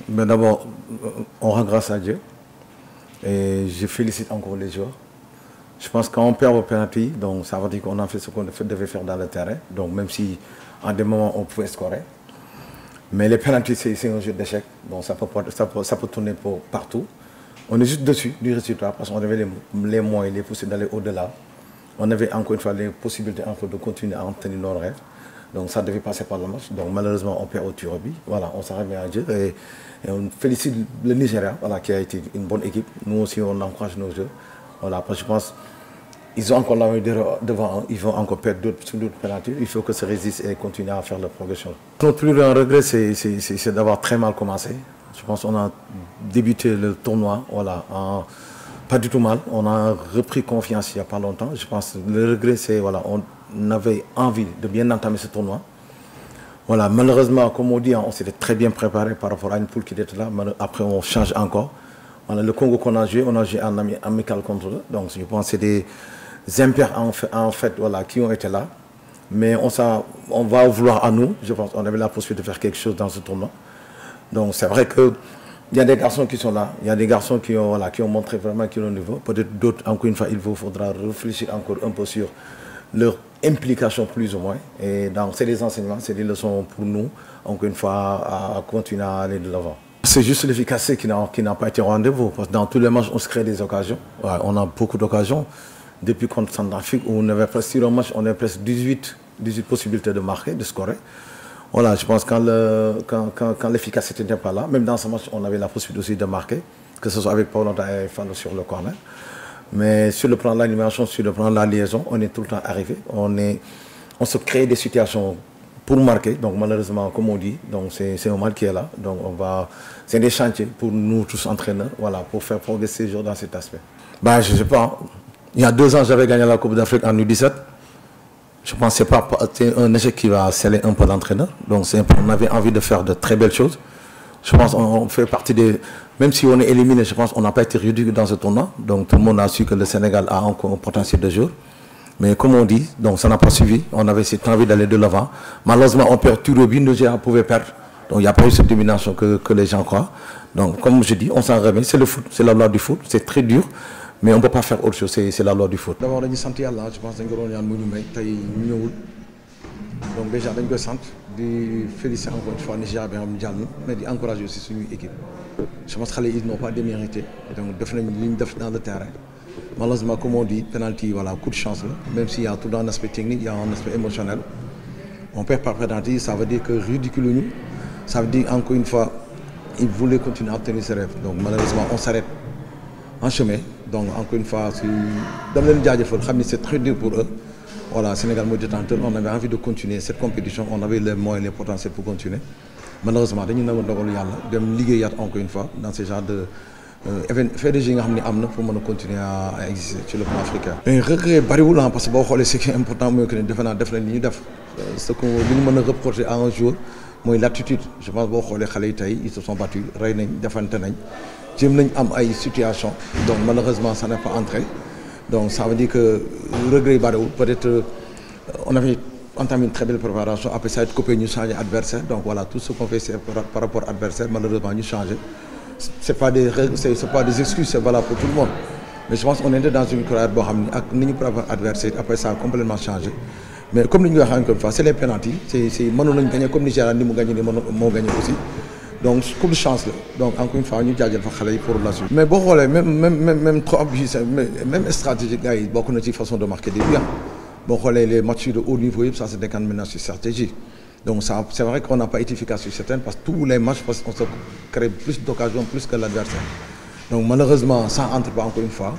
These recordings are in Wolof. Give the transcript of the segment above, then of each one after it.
Mais d'abord, on rend grâce à Dieu et je félicite encore les joueurs. Je pense qu'on perd au penalty, donc ça veut dire qu'on a fait ce qu'on devait faire dans le terrain. Donc même si à des moments on pouvait scorer. Mais les penalty c'est un jeu d'échec, donc ça peut tourner partout. On est juste dessus du résultat parce qu'on avait les moyens, les possibilités d'aller au-delà. On avait encore une fois les possibilités de continuer à obtenir nos rêves. Donc ça devait passer par le match. Donc malheureusement on perd au tir au but. Voilà, on s'en remet à Dieu et on félicite le Nigeria, voilà, qui a été une bonne équipe. Nous aussi on encourage nos jeux. Voilà, parce que je pense ils ont encore la main devant, ils vont encore perdre d'autres pénalités. Il faut que se résistent et continuer à faire leur progression. Notre plus grand regret, c'est d'avoir très mal commencé. Je pense qu'on a débuté le tournoi, voilà, pas du tout mal. On a repris confiance il n'y a pas longtemps. Je pense que le regret, c'est voilà, on avait envie de bien entamer ce tournoi. Voilà, malheureusement, comme on dit, on s'était très bien préparé par rapport à une poule qui était là. Après, on change encore. Voilà, le Congo qu'on a joué en amical contre eux. Donc, je pense que c'est des impairs en fait voilà, qui ont été là. Mais on va vouloir à nous. Je pense qu'on avait la possibilité de faire quelque chose dans ce tournoi. Donc, c'est vrai qu'il y a des garçons qui sont là. Il y a des garçons qui ont montré vraiment qu'ils ont le niveau. Peut-être d'autres, encore une fois, il faudra réfléchir encore un peu sur leur implication plus ou moins. Et donc, c'est des enseignements, c'est des leçons pour nous, encore une fois, à continuer à aller de l'avant. C'est juste l'efficacité qui n'a pas été au rendez-vous. Parce que dans tous les matchs, on se crée des occasions. Ouais, on a beaucoup d'occasions. Depuis contre Centrafrique, où on avait presque sur un match, on avait presque 18 possibilités de marquer, de scorer. Voilà, je pense que quand l'efficacité n'était pas là, même dans ce match, on avait la possibilité aussi de marquer, que ce soit avec Paolo et Fano sur le corner. Mais sur le plan de l'animation, sur le plan de la liaison, on est tout le temps arrivé. On se crée des situations pour marquer. Donc malheureusement, comme on dit, c'est un mal qui est là. Donc c'est des chantiers pour nous tous entraîneurs, voilà, pour faire progresser les joueurs dans cet aspect. Bah, je ne sais pas. Il y a 2 ans, j'avais gagné la Coupe d'Afrique en U17. Je pense que c'est un échec qui va sceller un peu l'entraîneur. Donc on avait envie de faire de très belles choses. Je pense qu'on fait partie des... Même si on est éliminé, je pense qu'on n'a pas été ridicule dans ce tournoi. Donc tout le monde a su que le Sénégal a encore un potentiel de jeu. Mais comme on dit, donc ça n'a pas suivi. On avait cette envie d'aller de l'avant. Malheureusement, on perd tout le but, nous pouvait perdre. Donc il n'y a pas eu cette domination que les gens croient. Donc comme je dis, on s'en remet. C'est le foot, c'est la loi du foot. C'est très dur. Mais on ne peut pas faire autre chose, c'est la loi du foot. D'abord, on a senti Allah, je pense que nous avons donc déjà, nous avons de féliciter encore une fois Nigeria, mais d'encourager aussi son équipe. Je pense qu'ils n'ont pas démérité. Donc, ils ont dans le terrain. Malheureusement, comme on dit, penalty, voilà, coup de chance. Même s'il y a tout un aspect technique, il y a un aspect émotionnel. On perd par penalty, ça veut dire que ridicule nous. Ça veut dire encore une fois, ils voulaient continuer à obtenir ses rêves. Donc malheureusement, on s'arrête en chemin. Donc encore une fois, c'est très dur pour eux. Voilà, Sénégal est détenteur, on avait envie de continuer cette compétition, on avait les moyens, les potentiels pour continuer. Malheureusement, nous avons ligué encore une fois dans ce genre de faire des gens pour continuer à exister sur le plan africain. Mais regret bariwul parce que ce qui est important, c'est que ce qu'on peut reprocher à un jour, c'est l'attitude. Je pense que les gens ils se sont battus, ils ont eu des situations, donc malheureusement ça n'est pas entré. Donc ça veut dire que le regret peut-être on avait entamé une très belle préparation, après ça a été coupé, nous changer adversaire. Donc voilà, tout ce qu'on fait c'est par rapport à l'adversaire, malheureusement nous changer. Ce n'est pas des excuses, c'est valable pour tout le monde. Mais je pense qu'on était dans une carrière nous pour avoir adversaire, après ça a complètement changé. Mais comme nous l'avons encore une fois, c'est les pénaltys, c'est Manon gagné comme Nigeria, nous avons gagné aussi. Donc, coup de chance. Donc, encore une fois, nous avons fait pour la suite. Mais bon, même trop même stratégique, il y a beaucoup de façons de marquer des buts. Bon, les matchs de haut niveau, ça c'est des menaces stratégiques. Donc, c'est vrai qu'on n'a pas été efficace sur certaines parce que tous les matchs, on se crée plus d'occasions, plus que l'adversaire. Donc, malheureusement, ça n'entre pas encore une fois.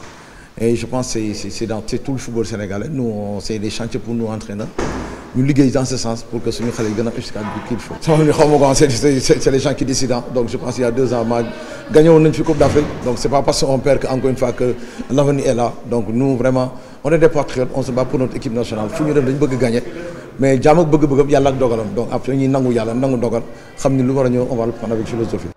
Et je pense que c'est dans tout le football sénégalais. Nous, c'est des chantiers pour nous entraîneurs. Nous liguons dans ce sens pour que ce soit le qu'il faut. C'est les gens qui décident. Donc je pense qu'il y a 2 ans, gagnons une Coupe d'Afrique. Donc c'est pas parce qu'on perd encore une fois que l'avenir est là. Donc nous vraiment, on est des patriotes, on se bat pour notre équipe nationale. Il faut nous devons gagner. Mais jamais bëgg yalla ak dogalam. Donc après ñi nangu yalla nangu dogal xamni lu wara ñëw on va le prendre avec philosophie.